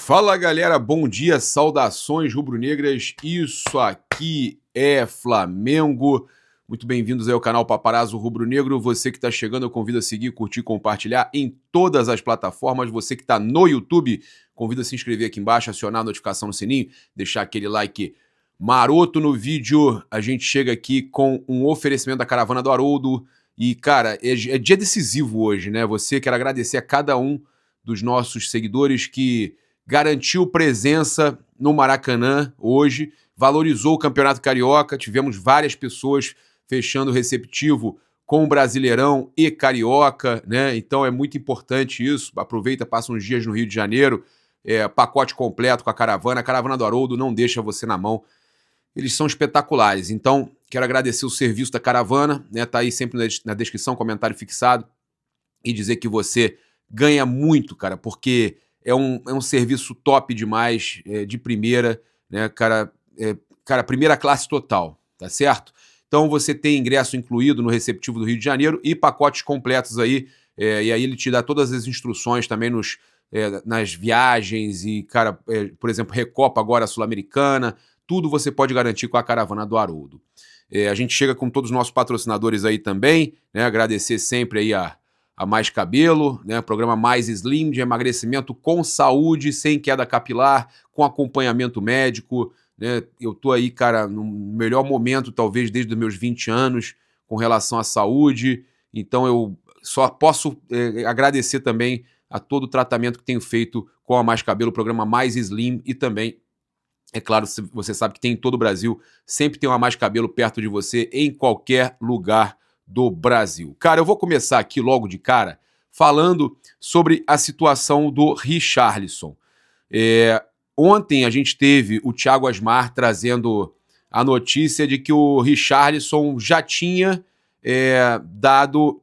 Fala galera, bom dia, saudações rubro-negras, isso aqui é Flamengo. Muito bem-vindos aí ao canal Paparazzo Rubro-Negro. Você que está chegando, eu convido a seguir, curtir, compartilhar em todas as plataformas. Você que está no YouTube, convido a se inscrever aqui embaixo, acionar a notificação no sininho, deixar aquele like maroto no vídeo. A gente chega aqui com um oferecimento da Caravana do Haroldo. E, cara, é dia decisivo hoje, né? Quero agradecer a cada um dos nossos seguidores que garantiu presença no Maracanã hoje, valorizou o Campeonato Carioca. Tivemos várias pessoas fechando receptivo com o Brasileirão e Carioca, né? Então é muito importante isso. Aproveita, passa uns dias no Rio de Janeiro, pacote completo com a Caravana do Haroldo não deixa você na mão. Eles são espetaculares. Então, quero agradecer o serviço da Caravana, né? Tá aí sempre na descrição, comentário fixado, e dizer que você ganha muito, cara, porque é um serviço top demais, de primeira, né, cara, primeira classe total, tá certo? Então você tem ingresso incluído no receptivo do Rio de Janeiro e pacotes completos aí, e aí ele te dá todas as instruções também nas viagens e, cara, por exemplo, Recopa agora Sul-Americana, tudo você pode garantir com a Caravana do Haroldo. A gente chega com todos os nossos patrocinadores aí também, né, agradecer sempre aí a Mais Cabelo, né? Programa Mais Slim de emagrecimento com saúde, sem queda capilar, com acompanhamento médico, né? Eu tô aí, cara, no melhor momento, talvez, desde os meus 20 anos, com relação à saúde. Então eu só posso agradecer também a todo o tratamento que tenho feito com a Mais Cabelo, o programa Mais Slim, e também, é claro, você sabe que tem em todo o Brasil, sempre tem uma Mais Cabelo perto de você, em qualquer lugar do Brasil. Cara, eu vou começar aqui logo de cara falando sobre a situação do Richarlison. Ontem a gente teve o Thiago Asmar trazendo a notícia de que o Richarlison já tinha dado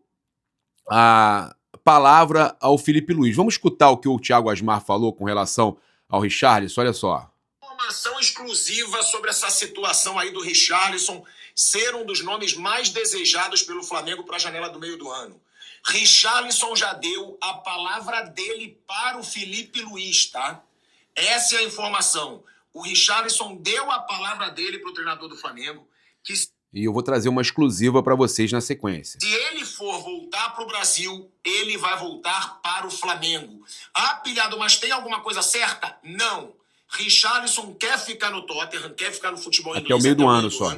a palavra ao Felipe Luiz. Vamos escutar o que o Thiago Asmar falou com relação ao Richarlison, olha só. Informação exclusiva sobre essa situação aí do Richarlison ser um dos nomes mais desejados pelo Flamengo para a janela do meio do ano. Richarlison já deu a palavra dele para o Felipe Luiz, tá? Essa é a informação. O Richarlison deu a palavra dele para o treinador do Flamengo. E eu vou trazer uma exclusiva para vocês na sequência. Se ele for voltar para o Brasil, ele vai voltar para o Flamengo. Ah, pilhado, mas tem alguma coisa certa? Não. Richarlison quer ficar no Tottenham, quer ficar no futebol inglês até o meio do ano só.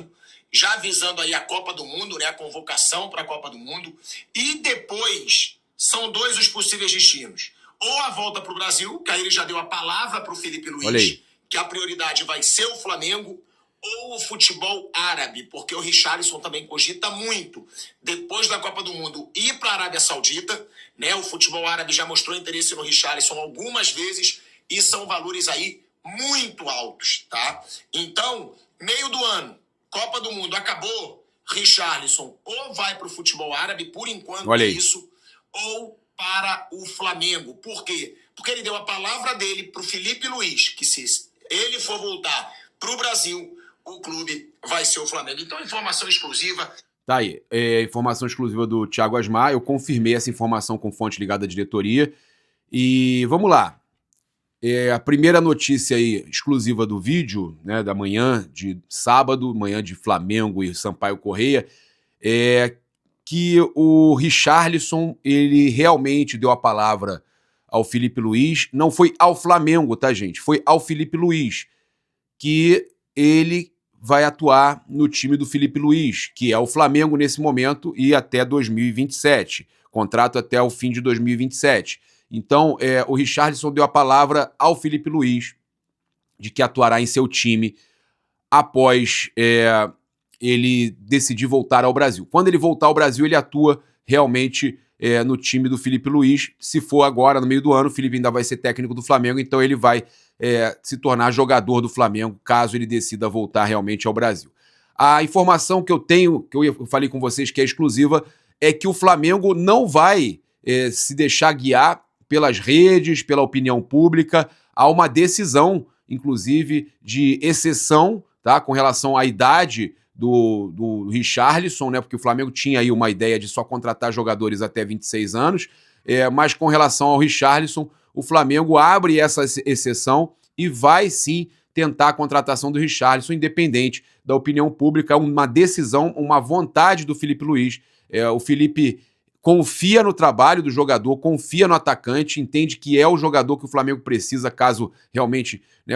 Já visando aí a Copa do Mundo, né, a convocação para a Copa do Mundo. E depois, são dois os possíveis destinos. Ou a volta para o Brasil, que aí ele já deu a palavra para o Felipe Luiz, que a prioridade vai ser o Flamengo, ou o futebol árabe, porque o Richarlison também cogita muito, depois da Copa do Mundo, ir para a Arábia Saudita, né? O futebol árabe já mostrou interesse no Richarlison algumas vezes, e são valores aí muito altos, tá? Então, meio do ano, Copa do Mundo acabou, Richarlison ou vai para o futebol árabe, por enquanto é isso, ou para o Flamengo. Por quê? Porque ele deu a palavra dele para o Felipe Luiz, que se ele for voltar para o Brasil, o clube vai ser o Flamengo. Então, informação exclusiva. Tá aí, informação exclusiva do Thiago Asmar. Eu confirmei essa informação com fonte ligada à diretoria. E vamos lá. A primeira notícia aí, exclusiva do vídeo, né, da manhã de sábado, manhã de Flamengo e Sampaio Corrêa, é que o Richarlison, ele realmente deu a palavra ao Felipe Luiz. Não foi ao Flamengo, tá, gente? Foi ao Felipe Luiz, que ele vai atuar no time do Felipe Luiz, que é o Flamengo nesse momento e até 2027. Contrato até o fim de 2027. Então, o Richarlison deu a palavra ao Felipe Luiz de que atuará em seu time após ele decidir voltar ao Brasil. Quando ele voltar ao Brasil, ele atua realmente no time do Felipe Luiz. Se for agora, no meio do ano, o Felipe ainda vai ser técnico do Flamengo, então ele vai se tornar jogador do Flamengo, caso ele decida voltar realmente ao Brasil. A informação que eu tenho, que eu falei com vocês que é exclusiva, é que o Flamengo não vai se deixar guiar pelas redes, pela opinião pública. Há uma decisão, inclusive, de exceção, tá, com relação à idade do Richarlison, né, porque o Flamengo tinha aí uma ideia de só contratar jogadores até 26 anos, mas com relação ao Richarlison, o Flamengo abre essa exceção e vai sim tentar a contratação do Richarlison, independente da opinião pública, uma decisão, uma vontade do Filipe Luís. O Felipe confia no trabalho do jogador, confia no atacante, entende que é o jogador que o Flamengo precisa, caso realmente, né,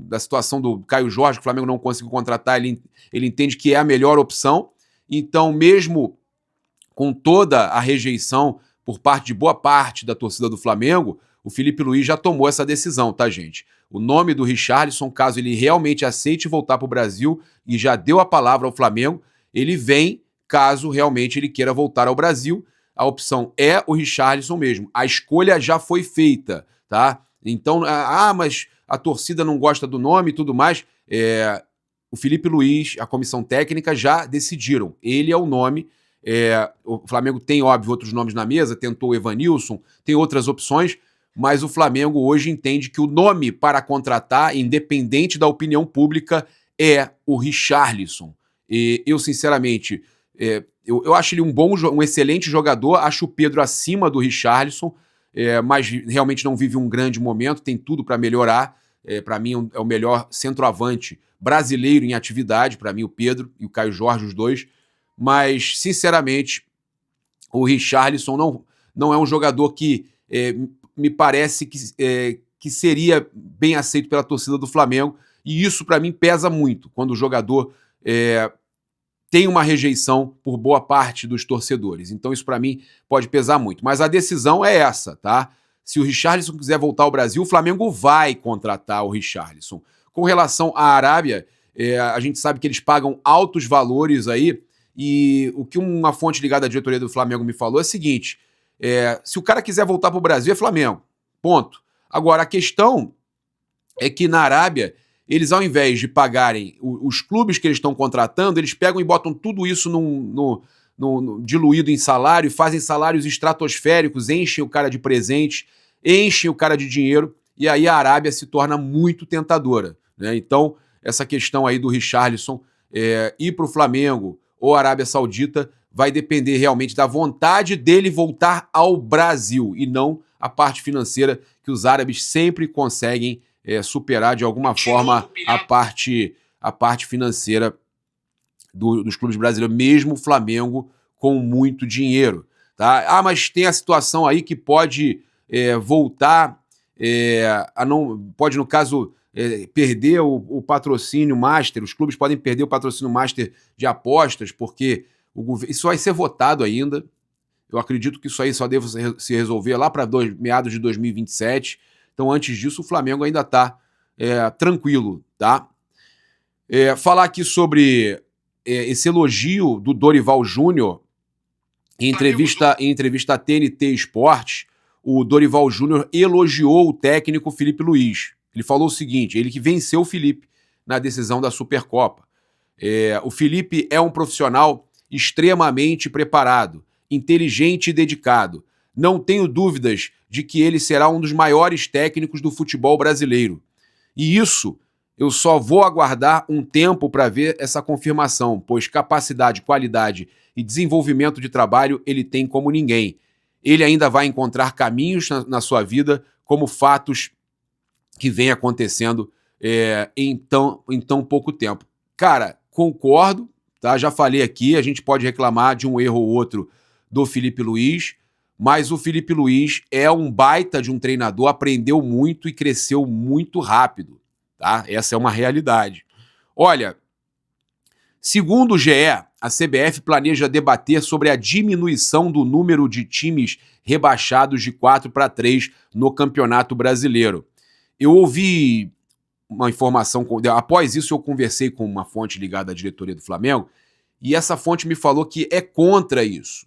da situação do Caio Jorge, que o Flamengo não conseguiu contratar, ele entende que é a melhor opção. Então, mesmo com toda a rejeição por parte de boa parte da torcida do Flamengo, o Filipe Luís já tomou essa decisão, tá, gente? O nome do Richarlison, caso ele realmente aceite voltar para o Brasil, e já deu a palavra ao Flamengo, ele vem caso realmente ele queira voltar ao Brasil. A opção é o Richarlison mesmo. A escolha já foi feita, tá? Então, mas a torcida não gosta do nome e tudo mais. O Filipe Luís, a comissão técnica já decidiram. Ele é o nome. O Flamengo tem, óbvio, outros nomes na mesa, tentou o Evanilson, tem outras opções, mas o Flamengo hoje entende que o nome para contratar, independente da opinião pública, é o Richarlison. E eu, sinceramente, eu acho ele um excelente jogador, acho o Pedro acima do Richarlison, mas realmente não vive um grande momento, tem tudo para melhorar. Para mim é o melhor centroavante brasileiro em atividade, para mim o Pedro e o Caio Jorge, os dois. Mas, sinceramente, o Richarlison não é um jogador que me parece que seria bem aceito pela torcida do Flamengo, e isso para mim pesa muito, quando o jogador tem uma rejeição por boa parte dos torcedores. Então isso para mim pode pesar muito. Mas a decisão é essa, tá? Se o Richarlison quiser voltar ao Brasil, o Flamengo vai contratar o Richarlison. Com relação à Arábia, a gente sabe que eles pagam altos valores aí, e o que uma fonte ligada à diretoria do Flamengo me falou é o seguinte: se o cara quiser voltar para o Brasil, é Flamengo. Ponto. Agora, a questão é que na Arábia, eles, ao invés de pagarem os clubes que eles estão contratando, eles pegam e botam tudo isso diluído em salário, fazem salários estratosféricos, enchem o cara de presentes, enchem o cara de dinheiro, e aí a Arábia se torna muito tentadora, né? Então, essa questão aí do Richarlison ir para o Flamengo ou Arábia Saudita vai depender realmente da vontade dele voltar ao Brasil, e não a parte financeira, que os árabes sempre conseguem superar de alguma forma a parte financeira dos clubes brasileiros, mesmo o Flamengo com muito dinheiro, tá? Mas tem a situação aí que pode voltar pode, no caso, perder o patrocínio master. Os clubes podem perder o patrocínio master de apostas, porque isso vai ser votado ainda. Eu acredito que isso aí só deve se resolver lá para meados de 2027. Então, antes disso, o Flamengo ainda está tranquilo, tá? Falar aqui sobre esse elogio do Dorival Júnior. Em entrevista à TNT Esportes, o Dorival Júnior elogiou o técnico Filipe Luís. Ele falou o seguinte: ele que venceu o Felipe na decisão da Supercopa. O Felipe é um profissional extremamente preparado, inteligente e dedicado. Não tenho dúvidas de que ele será um dos maiores técnicos do futebol brasileiro. E isso eu só vou aguardar um tempo para ver essa confirmação, pois capacidade, qualidade e desenvolvimento de trabalho ele tem como ninguém. Ele ainda vai encontrar caminhos na sua vida, como fatos que vêm acontecendo em tão pouco tempo. Cara, concordo, tá? Já falei aqui, a gente pode reclamar de um erro ou outro do Filipe Luís, mas o Filipe Luís é um baita de um treinador, aprendeu muito e cresceu muito rápido, tá? Essa é uma realidade. Olha, segundo o GE, a CBF planeja debater sobre a diminuição do número de times rebaixados de 4 para 3 no Campeonato Brasileiro. Eu ouvi uma informação, após isso eu conversei com uma fonte ligada à diretoria do Flamengo, e essa fonte me falou que é contra isso.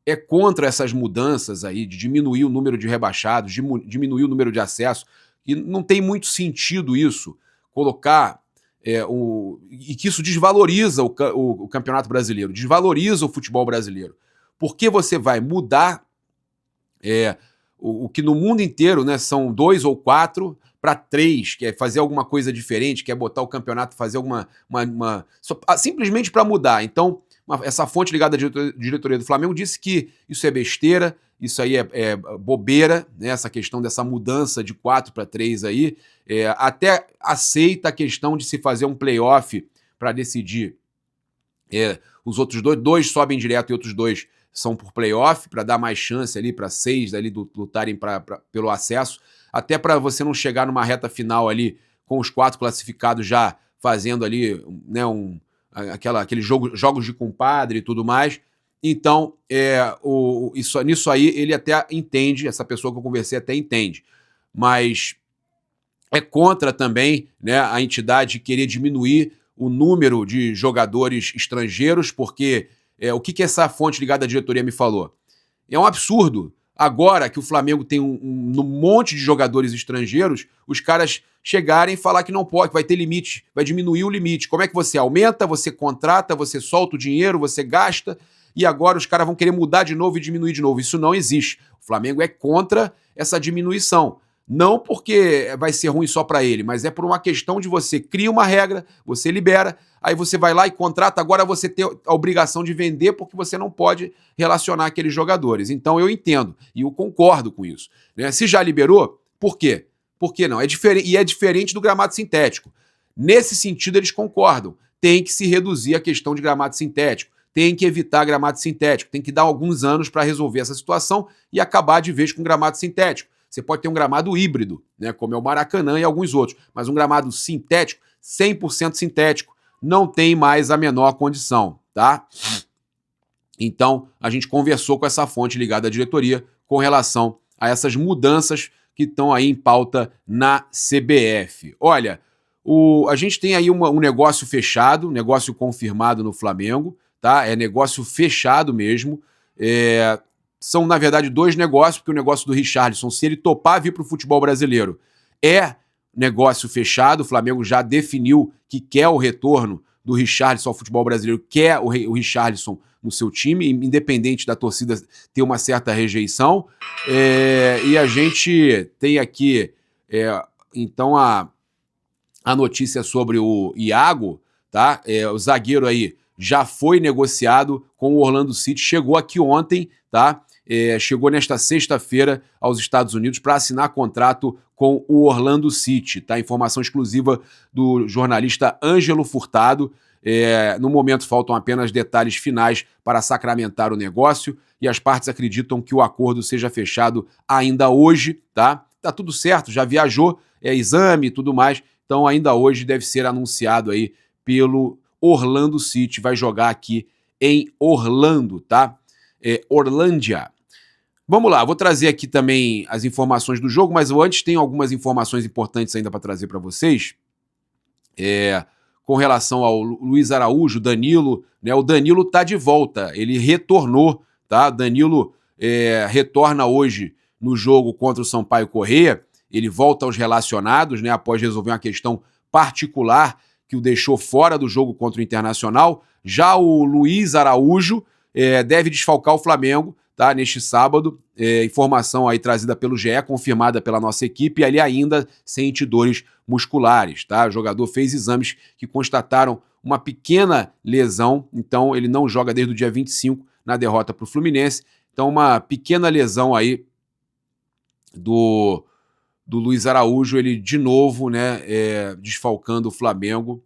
É contra essas mudanças aí de diminuir o número de rebaixados, diminuir o número de acesso, e não tem muito sentido isso, colocar e que isso desvaloriza o Campeonato Brasileiro, desvaloriza o futebol brasileiro. Porque você vai mudar o que no mundo inteiro, né, são 2 ou 4 para 3, que é fazer alguma coisa diferente, que é botar o campeonato, fazer simplesmente para mudar. Então, essa fonte ligada à diretoria do Flamengo disse que isso é besteira isso aí é bobeira, né? Essa questão dessa mudança de 4-3 aí. Até aceita a questão de se fazer um playoff para decidir. Os outros dois sobem direto e outros 2 são por playoff, para dar mais chance ali para 6 ali lutarem pelo acesso, até para você não chegar numa reta final ali com os 4 classificados já fazendo ali, né, aqueles jogos de compadre e tudo mais. Então, nisso aí ele até entende, essa pessoa que eu conversei até entende, mas é contra também, né, a entidade querer diminuir o número de jogadores estrangeiros, porque o que essa fonte ligada à diretoria me falou? É um absurdo. Agora que o Flamengo tem um monte de jogadores estrangeiros, os caras chegarem e falar que não pode, que vai ter limite, vai diminuir o limite. Como é que você aumenta, você contrata, você solta o dinheiro, você gasta, e agora os caras vão querer mudar de novo e diminuir de novo. Isso não existe. O Flamengo é contra essa diminuição. Não porque vai ser ruim só para ele, mas é por uma questão de você cria uma regra, você libera, aí você vai lá e contrata, agora você tem a obrigação de vender porque você não pode relacionar aqueles jogadores. Então eu entendo e eu concordo com isso, né? Se já liberou, por quê? Por que não? É diferente do gramado sintético. Nesse sentido eles concordam. Tem que se reduzir a questão de gramado sintético, tem que evitar gramado sintético, tem que dar alguns anos para resolver essa situação e acabar de vez com gramado sintético. Você pode ter um gramado híbrido, né, como é o Maracanã e alguns outros, mas um gramado sintético, 100% sintético, não tem mais a menor condição, tá? Então, a gente conversou com essa fonte ligada à diretoria com relação a essas mudanças que estão aí em pauta na CBF. Olha, a gente tem aí um negócio fechado, negócio confirmado no Flamengo, tá? É negócio fechado mesmo. São, na verdade, 2 negócios, porque o negócio do Richarlison, se ele topar vir para o futebol brasileiro, é negócio fechado. O Flamengo já definiu que quer o retorno do Richarlison ao futebol brasileiro, quer o Richarlison no seu time, independente da torcida ter uma certa rejeição. E a gente tem aqui, então, a notícia sobre o Iago, tá? O zagueiro aí já foi negociado com o Orlando City, chegou aqui ontem, tá? Chegou nesta sexta-feira aos Estados Unidos para assinar contrato com o Orlando City, tá? Informação exclusiva do jornalista Ângelo Furtado. No momento faltam apenas detalhes finais para sacramentar o negócio e as partes acreditam que o acordo seja fechado ainda hoje, tá? Tá tudo certo, já viajou, exame e tudo mais, então ainda hoje deve ser anunciado aí pelo Orlando City, vai jogar aqui em Orlando, tá? Orlândia. Vamos lá, vou trazer aqui também as informações do jogo, mas eu antes tenho algumas informações importantes ainda para trazer para vocês. Com relação ao Luiz Araújo, Danilo, né? O Danilo tá de volta, ele retornou, tá? Danilo retorna hoje no jogo contra o Sampaio Corrêa, ele volta aos relacionados, né? Após resolver uma questão particular que o deixou fora do jogo contra o Internacional. Já o Luiz Araújo deve desfalcar o Flamengo, tá? Neste sábado. Informação aí trazida pelo GE, confirmada pela nossa equipe, e ali ainda sente dores musculares, tá? O jogador fez exames que constataram uma pequena lesão, então ele não joga desde o dia 25 na derrota para o Fluminense. Então uma pequena lesão aí do Luiz Araújo, ele de novo, né, desfalcando o Flamengo.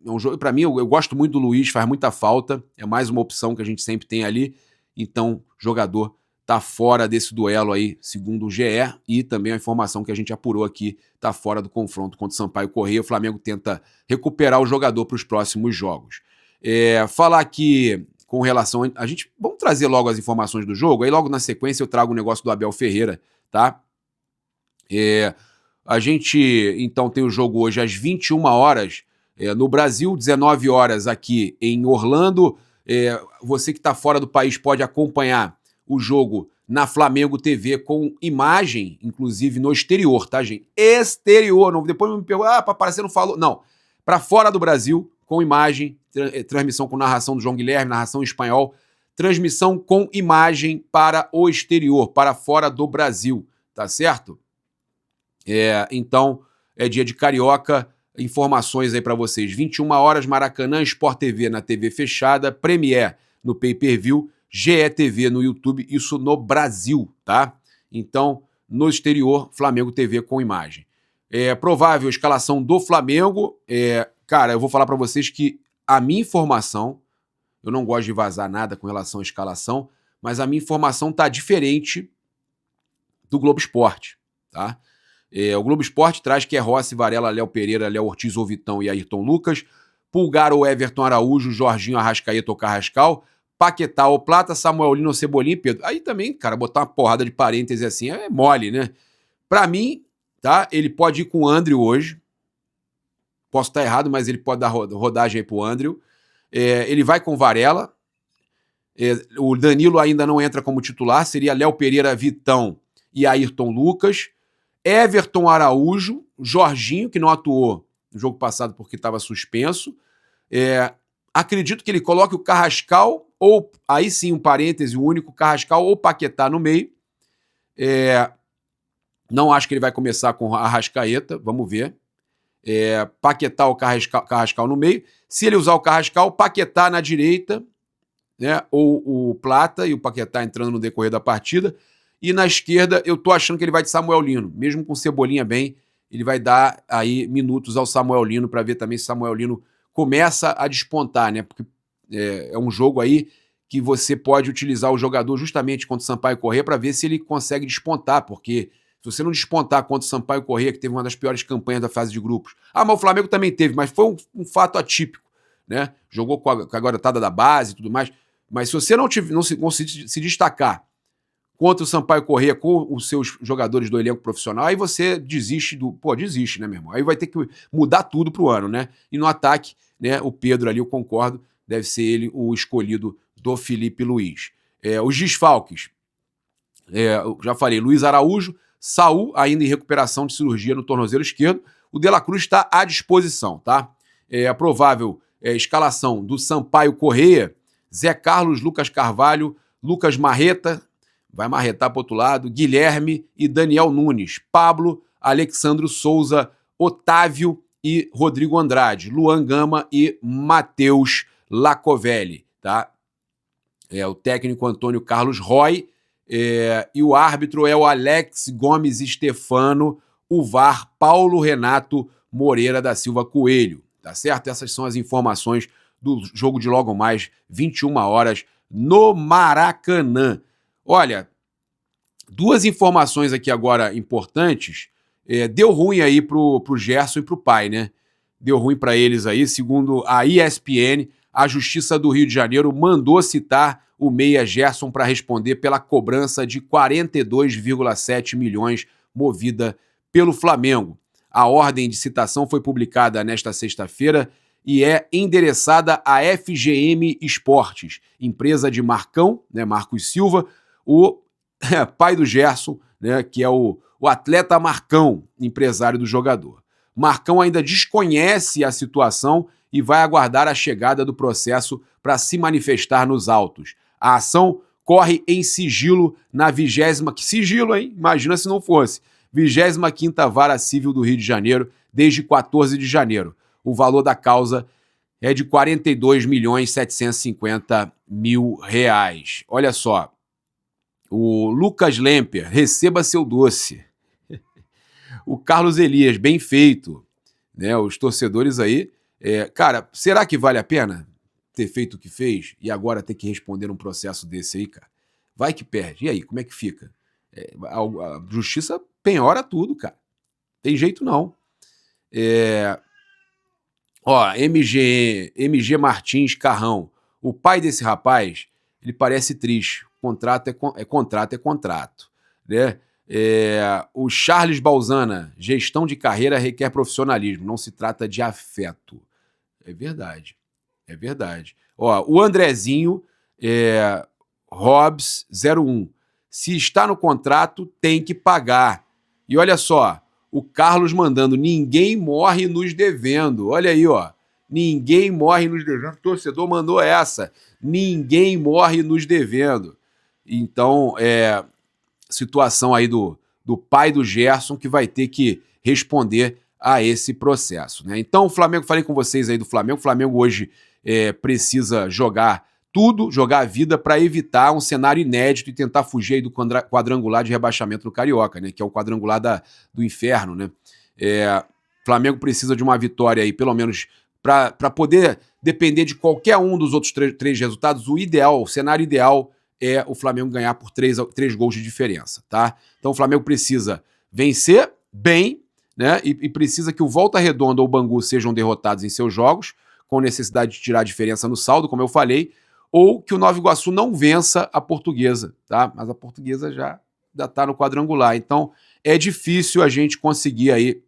Um jogo, para mim, eu gosto muito do Luiz, faz muita falta, é mais uma opção que a gente sempre tem ali, então o jogador tá fora desse duelo aí, segundo o GE, e também a informação que a gente apurou aqui, tá fora do confronto contra o Sampaio Corrêa. O Flamengo tenta recuperar o jogador para os próximos jogos. Falar aqui com relação vamos trazer logo as informações do jogo, aí logo na sequência eu trago o negócio do Abel Ferreira, tá? A gente, então, tem o jogo hoje às 21 horas, no Brasil, 19 horas aqui em Orlando. Você que está fora do país pode acompanhar o jogo na Flamengo TV com imagem, inclusive no exterior, tá, gente? Exterior, não, depois me perguntam, papai, você não falou. Não, para fora do Brasil, com imagem, transmissão com narração do João Guilherme, narração em espanhol, transmissão com imagem para o exterior, para fora do Brasil, tá certo? Então, é dia de Carioca, informações aí para vocês. 21 horas, Maracanã, Sport TV na TV fechada, Premiere no pay-per-view. GETV no YouTube, isso no Brasil, tá? Então, no exterior, Flamengo TV com imagem. Provável escalação do Flamengo. Cara, eu vou falar para vocês que a minha informação, eu não gosto de vazar nada com relação à escalação, mas a minha informação tá diferente do Globo Esporte, tá? O Globo Esporte traz que é Rossi, Varela, Léo Pereira, Léo Ortiz ou Vitão e Ayrton Lucas, Pulgar ou Everton Araújo, Jorginho, Arrascaeta ou Carrascal, Paquetá ou Plata, Samuel Lino ou Cebolinha e Pedro. Aí também, cara, botar uma porrada de parêntese assim é mole, né? Pra mim, tá? Ele pode ir com o André hoje. Posso estar errado, mas ele pode dar rodagem aí pro André. Ele vai com Varela. O Danilo ainda não entra como titular. Seria Léo Pereira, Vitão e Ayrton Lucas. Everton Araújo, Jorginho, que não atuou no jogo passado porque estava suspenso. Acredito que ele coloque o Carrascal, ou aí sim um parêntese, o único Carrascal ou Paquetá no meio. Não acho que ele vai começar com a Arrascaeta, vamos ver. Paquetá ou Carrascal no meio. Se ele usar o Carrascal, Paquetá na direita, né, ou o Plata e o Paquetá entrando no decorrer da partida. E na esquerda, eu tô achando que ele vai de Samuel Lino. Mesmo com Cebolinha bem, ele vai dar aí minutos ao Samuel Lino para ver também se Samuel Lino começa a despontar, né? Porque é um jogo aí que você pode utilizar o jogador justamente contra o Sampaio Corrêa para ver se ele consegue despontar, porque se você não despontar contra o Sampaio Corrêa, que teve uma das piores campanhas da fase de grupos. Mas o Flamengo também teve, mas foi um fato atípico, né? Jogou com a garotada da base e tudo mais. Mas se você não conseguir se destacar contra o Sampaio Corrêa com os seus jogadores do elenco profissional, aí você desiste desiste, né, meu irmão? Aí vai ter que mudar tudo pro ano, né? E no ataque, né, o Pedro ali, eu concordo, deve ser ele o escolhido do Felipe Luiz. Os desfalques, eu já falei, Luiz Araújo, Saul, ainda em recuperação de cirurgia no tornozelo esquerdo, o De La Cruz está à disposição, tá? A provável escalação do Sampaio Corrêa, Zé Carlos, Lucas Carvalho, Lucas Marreta, vai marretar para o outro lado, Guilherme e Daniel Nunes, Pablo, Alexandro Souza, Otávio e Rodrigo Andrade, Luan Gama e Matheus Lacovelli, tá? O técnico Antônio Carlos Roy, e o árbitro é o Alex Gomes Stefano, o VAR Paulo Renato Moreira da Silva Coelho, tá certo? Essas são as informações do jogo de logo mais 21 horas no Maracanã. Olha, duas informações aqui agora importantes. Deu ruim aí pro Gerson e pro pai, né? Deu ruim para eles aí, segundo a ESPN, a Justiça do Rio de Janeiro mandou citar o meia Gerson para responder pela cobrança de 42,7 milhões movida pelo Flamengo. A ordem de citação foi publicada nesta sexta-feira e é endereçada à FGM Esportes, empresa de Marcão, né, Marcos Silva, o pai do Gerson, né, que é o atleta Marcão, empresário do jogador. Marcão ainda desconhece a situação e vai aguardar a chegada do processo para se manifestar nos autos. A ação corre em sigilo na 20ª... Que sigilo, hein? Imagina se não fosse. 25ª Vara Civil do Rio de Janeiro, desde 14 de janeiro. O valor da causa é de R$ 42.750.000. Olha só. O Lucas Lemper, receba seu doce. O Carlos Elias, bem feito. Né, os torcedores aí. Cara, será que vale a pena ter feito o que fez e agora ter que responder um processo desse aí, cara? Vai que perde. E aí, como é que fica? A justiça penhora tudo, cara. Tem jeito não. MG Martins Carrão. O pai desse rapaz, ele parece triste. Contrato é contrato, né? O Charles Balzana, gestão de carreira requer profissionalismo, não se trata de afeto. É verdade. O Andrezinho, Hobbs 01, se está no contrato, tem que pagar. E olha só, o Carlos mandando, ninguém morre nos devendo. Olha aí, ó. Ninguém morre nos devendo. O torcedor mandou essa. Ninguém morre nos devendo. Então, situação aí do pai do Gerson que vai ter que responder a esse processo, né? Então, o Flamengo, falei com vocês aí do Flamengo. O Flamengo hoje precisa jogar tudo, jogar a vida para evitar um cenário inédito e tentar fugir aí do quadrangular de rebaixamento no Carioca, né? Que é o quadrangular do inferno, né? Flamengo precisa de uma vitória aí, pelo menos, para poder depender de qualquer um dos outros três resultados. O ideal, o cenário ideal é o Flamengo ganhar por 3 gols de diferença, tá? Então o Flamengo precisa vencer bem, né? E precisa que o Volta Redonda ou o Bangu sejam derrotados em seus jogos, com necessidade de tirar a diferença no saldo, como eu falei, ou que o Nova Iguaçu não vença a Portuguesa, tá? Mas a Portuguesa já está no quadrangular, então é difícil a gente conseguir aí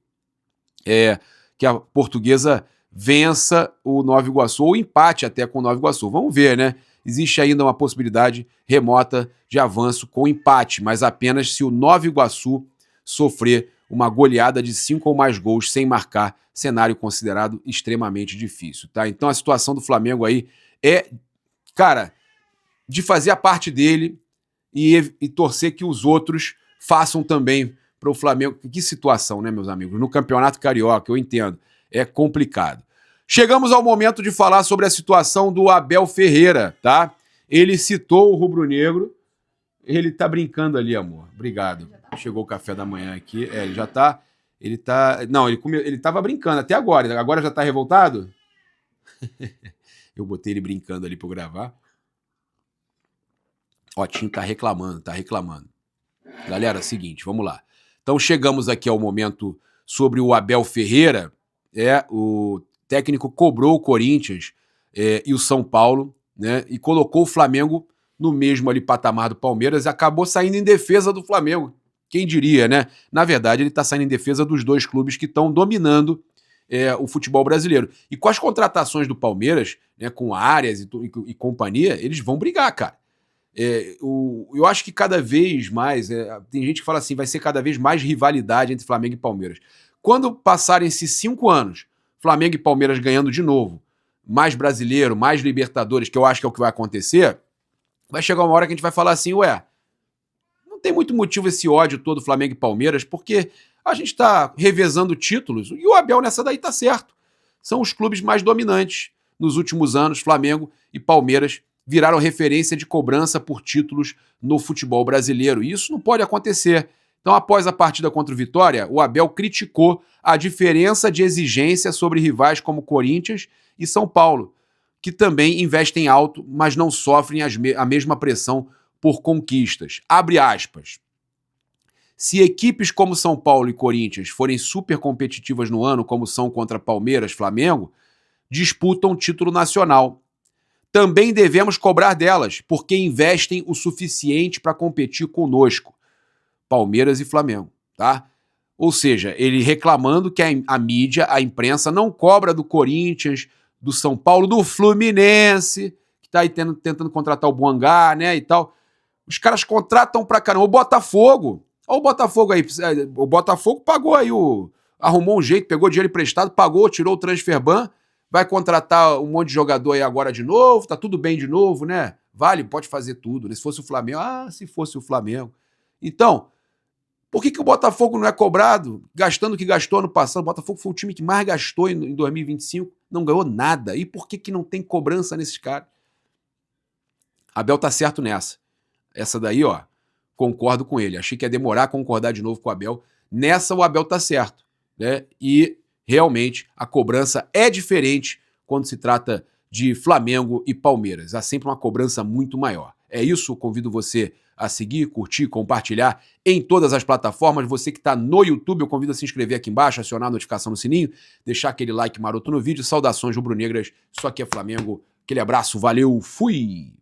que a Portuguesa vença o Nova Iguaçu, ou empate até com o Nova Iguaçu. Vamos ver, né? Existe ainda uma possibilidade remota de avanço com empate, mas apenas se o Nova Iguaçu sofrer uma goleada de 5 ou mais gols sem marcar, cenário considerado extremamente difícil, tá? Então a situação do Flamengo aí é, cara, de fazer a parte dele e torcer que os outros façam também para o Flamengo. Que situação, né, meus amigos? No Campeonato Carioca, eu entendo, é complicado. Chegamos ao momento de falar sobre a situação do Abel Ferreira, tá? Ele citou o rubro-negro. Ele tá brincando ali, amor. Obrigado. Chegou o café da manhã aqui. Ele já tá... Ele tá... Não, ele tava brincando até agora. Agora já tá revoltado? Eu botei ele brincando ali pra eu gravar. Ó, Tim tá reclamando. Galera, seguinte, vamos lá. Então chegamos aqui ao momento sobre o Abel Ferreira. O técnico cobrou o Corinthians e o São Paulo, né? E colocou o Flamengo no mesmo ali patamar do Palmeiras e acabou saindo em defesa do Flamengo. Quem diria, né? Na verdade, ele está saindo em defesa dos dois clubes que estão dominando o futebol brasileiro. E com as contratações do Palmeiras, né, com Arias e companhia, eles vão brigar, cara. Eu acho que cada vez mais, tem gente que fala assim, vai ser cada vez mais rivalidade entre Flamengo e Palmeiras. Quando passarem esses 5 anos, Flamengo e Palmeiras ganhando de novo, mais brasileiro, mais Libertadores, que eu acho que é o que vai acontecer, vai chegar uma hora que a gente vai falar assim, não tem muito motivo esse ódio todo Flamengo e Palmeiras, porque a gente está revezando títulos, e o Abel nessa daí tá certo. São os clubes mais dominantes nos últimos anos, Flamengo e Palmeiras viraram referência de cobrança por títulos no futebol brasileiro, e isso não pode acontecer. Então, após a partida contra o Vitória, o Abel criticou a diferença de exigência sobre rivais como Corinthians e São Paulo, que também investem alto, mas não sofrem a mesma pressão por conquistas. Abre aspas. Se equipes como São Paulo e Corinthians forem super competitivas no ano, como são contra Palmeiras, Flamengo, disputam título nacional. Também devemos cobrar delas, porque investem o suficiente para competir conosco. Palmeiras e Flamengo, tá? Ou seja, ele reclamando que a mídia, a imprensa, não cobra do Corinthians, do São Paulo, do Fluminense, que tá aí tentando contratar o Buangá, né, e tal. Os caras contratam pra caramba. O Botafogo, olha o Botafogo aí, o Botafogo pagou aí, arrumou um jeito, pegou dinheiro emprestado, pagou, tirou o transfer ban, vai contratar um monte de jogador aí agora de novo, tá tudo bem de novo, né? Vale, pode fazer tudo, né? Se fosse o Flamengo, se fosse o Flamengo. Então, por que o Botafogo não é cobrado, gastando o que gastou ano passado? O Botafogo foi o time que mais gastou em 2025, não ganhou nada. E por que não tem cobrança nesses caras? Abel tá certo nessa. Essa daí, concordo com ele. Achei que ia demorar a concordar de novo com o Abel. Nessa, o Abel tá certo, né? E realmente a cobrança é diferente quando se trata de Flamengo e Palmeiras. Há sempre uma cobrança muito maior. É isso, convido você a seguir, curtir, compartilhar em todas as plataformas. Você que está no YouTube, eu convido a se inscrever aqui embaixo, acionar a notificação no sininho, deixar aquele like maroto no vídeo. Saudações rubro-negras, isso aqui é Flamengo. Aquele abraço, valeu, fui!